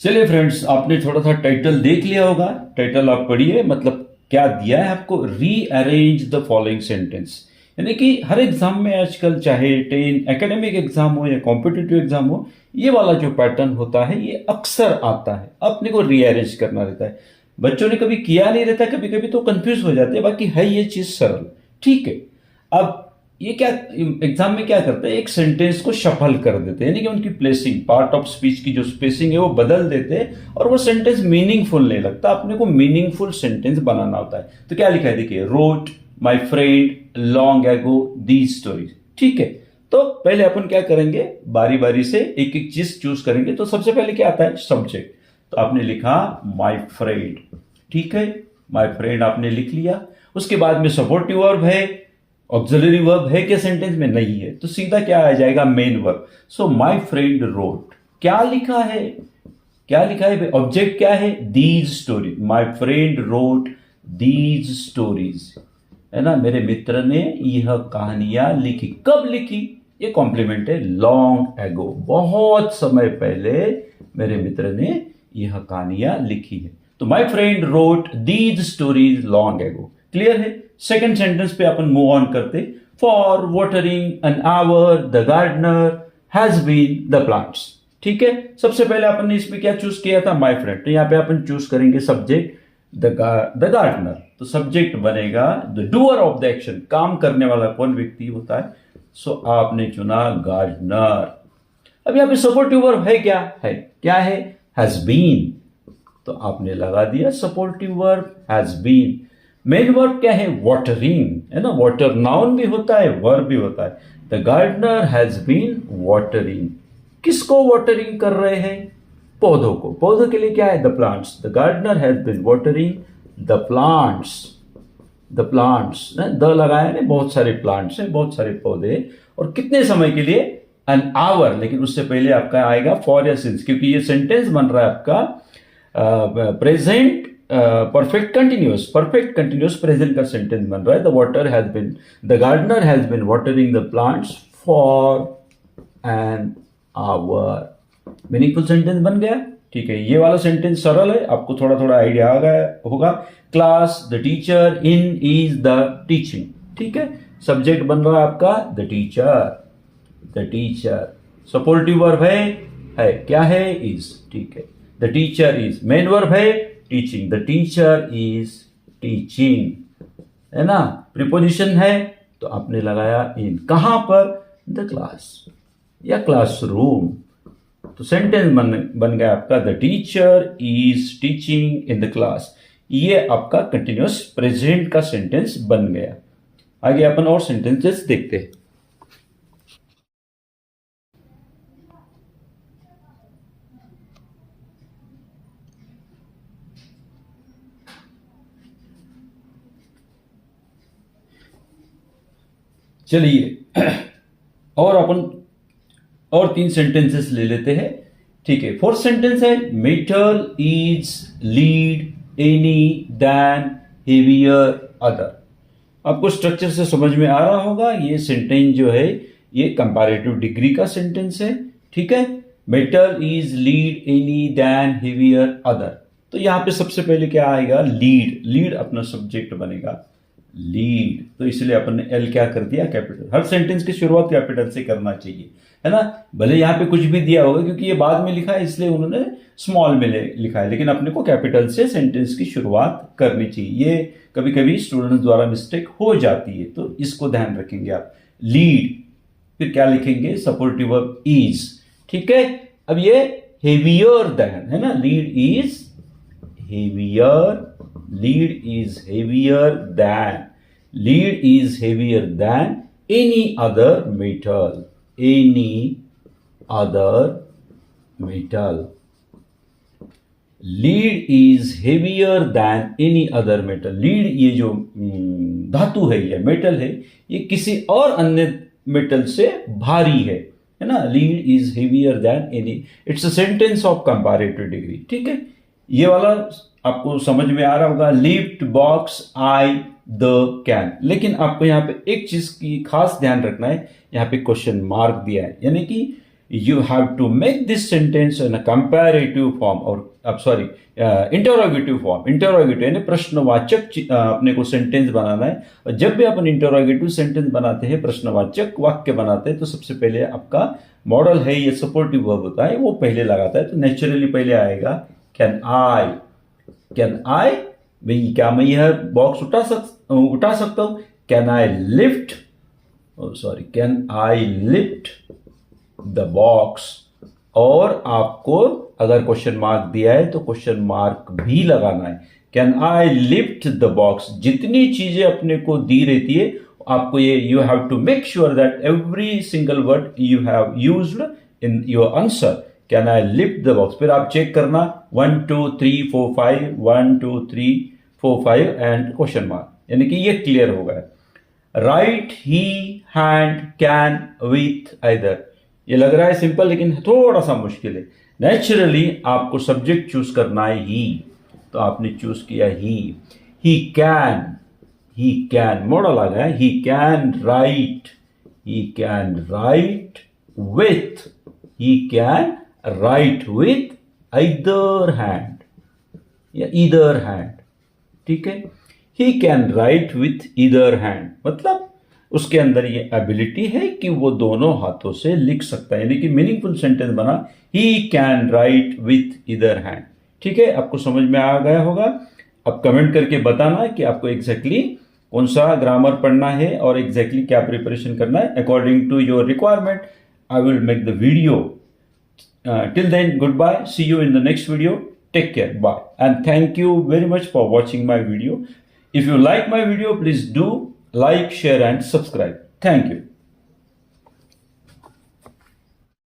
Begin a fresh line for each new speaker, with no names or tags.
चलिए फ्रेंड्स, आपने थोड़ा सा टाइटल देख लिया होगा। टाइटल आप पढ़िए, मतलब क्या दिया है आपको, रीअरेंज द फॉलोइंग सेंटेंस। यानी कि हर एग्जाम में आजकल, चाहे 10 एकेडमिक एग्जाम हो या कॉम्पिटिटिव एग्जाम हो, ये वाला जो पैटर्न होता है ये अक्सर आता है। अपने को रीअरेंज करना रहता है। बच्चों ने कभी किया नहीं रहता, कभी कभी तो कंफ्यूज हो जाते हैं, बाकी है ये चीज सरल। ठीक है। अब ये क्या, एग्जाम में क्या करते हैं, एक सेंटेंस को शफल कर देते हैं, यानी कि उनकी प्लेसिंग, पार्ट ऑफ स्पीच की जो स्पेसिंग है वो बदल देते हैं और वो सेंटेंस मीनिंगफुल नहीं लगता। अपने को मीनिंगफुल सेंटेंस बनाना होता है। तो क्या लिखा है, देखिए, road my friend long ago these stories. ठीक है। तो पहले अपन क्या करेंगे, बारी बारी से एक एक चीज चूज करेंगे। तो सबसे पहले क्या आता है, सब्जेक्ट। तो आपने लिखा माई फ्रेंड। ठीक है, माई फ्रेंड आपने लिख लिया। उसके बाद में सपोर्टिव वर्ब है, ऑक्सिलरी वर्ब है क्या सेंटेंस में, नहीं है, तो सीधा क्या आ जाएगा, main verb. So my friend wrote, क्या लिखा है, क्या लिखा है, ऑब्जेक्ट क्या है, these story. My friend wrote these stories, है ना, मेरे मित्र ने यह कहानियां लिखी। कब लिखी, ये कॉम्प्लीमेंट है, लॉन्ग एगो, बहुत समय पहले मेरे मित्र ने यह कहानियां लिखी है। तो my friend wrote these stories long ago. Clear है। सेकंड सेंटेंस पे अपन मूव ऑन करते। For watering an hour the gardener has been the plants. ठीक है। सबसे पहले अपन ने इसमें क्या चूज किया था, माय फ्रेंड। तो यहां पे अपन चूज करेंगे सब्जेक्ट द गार्डनर। तो सब्जेक्ट बनेगा the doer of the action, काम करने वाला कौन व्यक्ति होता है। सो आपने चुना गार्डनर। अब यहां पे सपोर्टिव वर्ब है, क्या है, हैज बीन। तो आपने लगा दिया supportive verb has been. Main verb क्या है, वाटरिंग, है ना, वाटर नाउन भी होता है, वर्ब भी होता है। The gardener has been watering. किसको वाटरिंग कर रहे हैं, पौधों को। पौधों के लिए क्या है, the plants. The gardener has been watering the plants. The plants, the लगाया ना, बहुत सारे प्लांट्स हैं, बहुत सारे पौधे। और कितने समय के लिए, एन आवर। लेकिन उससे पहले आपका आएगा फॉर या सिंस, क्योंकि ये सेंटेंस बन रहा है आपका प्रेजेंट परफेक्ट कंटिन्यूस प्रेजेंट का सेंटेंस बन रहा है। The gardener has been watering the plants for an hour. Meaningful sentence बन गया। ठीक है, ये वाला सेंटेंस सरल है, आपको थोड़ा थोड़ा आइडिया आ गया होगा। Class, the teacher, in is the teaching. ठीक है, सब्जेक्ट बन रहा है आपका द टीचर। सपोर्टिव वर्ब है क्या है, इज। ठीक है, the teacher is. Main verb है teaching, the teacher is teaching, है ना। प्रीपोजिशन है तो आपने लगाया इन। कहां पर, द क्लास या क्लासरूम। तो सेंटेंस बन गया आपका the teacher is teaching in the class. ये आपका कंटिन्यूअस प्रेजेंट का सेंटेंस बन गया। आगे अपन और सेंटेंसेस देखते हैं। चलिए और अपन और 3 सेंटेंसेस ले लेते हैं। ठीक है, फोर्थ सेंटेंस है, metal is lead any than heavier other. आपको स्ट्रक्चर से समझ में आ रहा होगा। ये सेंटेंस जो है ये कंपैरेटिव डिग्री का सेंटेंस है। ठीक है, metal is lead any than heavier other. तो यहां पे सबसे पहले क्या आएगा, लीड अपना सब्जेक्ट बनेगा, लीड। तो इसलिए अपन ने एल क्या कर दिया, कैपिटल। हर सेंटेंस की शुरुआत कैपिटल से करना चाहिए, है ना। भले यहां पे कुछ भी दिया होगा, क्योंकि ये बाद में लिखा है इसलिए उन्होंने स्मॉल में लिखा है, लेकिन अपने को कैपिटल से सेंटेंस की शुरुआत करनी चाहिए। ये कभी कभी स्टूडेंट्स द्वारा मिस्टेक हो जाती है, तो इसको ध्यान रखेंगे आप। लीड, फिर क्या लिखेंगे, सपोर्टिव वर्ब इज। ठीक है, अब ये हेवियर देन, है ना, lead is heavier, lead is heavier than, lead is heavier than any other metal, any other metal. Lead is heavier than any other metal. Lead ये जो धातु है या मेटल है, ये किसी और अन्य मेटल से भारी है ना। Lead is heavier than any, it's a sentence of comparative degree. ठीक है, ये वाला आपको समझ में आ रहा होगा। Lift box I the can. लेकिन आपको यहां पे एक चीज की खास ध्यान रखना है, यहां पे क्वेश्चन मार्क दिया है, यानी कि you have to make this sentence in a comparative form or interrogative form. Interrogative यानी प्रश्नवाचक अपने को सेंटेंस बनाना है। और जब भी अपन इंटरोगेटिव सेंटेंस बनाते हैं, प्रश्नवाचक वाक्य बनाते हैं, तो सबसे पहले आपका मॉडल है ये सपोर्टिव वर्ब होता है, वो पहले लगाता है। तो नेचुरली पहले आएगा कैन आई। कैन आई, भाई क्या मैं यह बॉक्स उठा सकता हूं? Can I lift, can I lift the box. और आपको अगर क्वेश्चन मार्क दिया है तो क्वेश्चन मार्क भी लगाना है। Can I lift the box. जितनी चीजें अपने को दी रहती है आपको ये you have to make sure that every single word you have used in your answer. Can I lift the box, फिर आप चेक करना 1 2 3 4 5 1 2 3 4 5 एंड क्वेश्चन मार्क, यानी कि ये क्लियर हो गया। Right he hand can with either, ये लग रहा है सिंपल लेकिन थोड़ा सा मुश्किल है। नेचुरली आपको सब्जेक्ट चूज करना है ही, तो आपने चूज किया ही कैन मॉडल आ गया। He can write with, he can write with either hand या ईदर हैंड, ठीक है। He can write with either hand मतलब उसके अंदर ये एबिलिटी है कि वो दोनों हाथों से लिख सकता है, यानी कि मीनिंगफुल सेंटेंस बना he can write with either hand. ठीक है, आपको समझ में आ गया होगा। अब कमेंट करके बताना कि आपको एग्जैक्टली कौन सा ग्रामर पढ़ना है और एग्जैक्टली क्या प्रिपरेशन करना है। According to your requirement I will make the video. Till then, goodbye, see you in the next video, take care, bye and thank you very much for watching my video. If you like my video, please do like, share and subscribe. Thank you.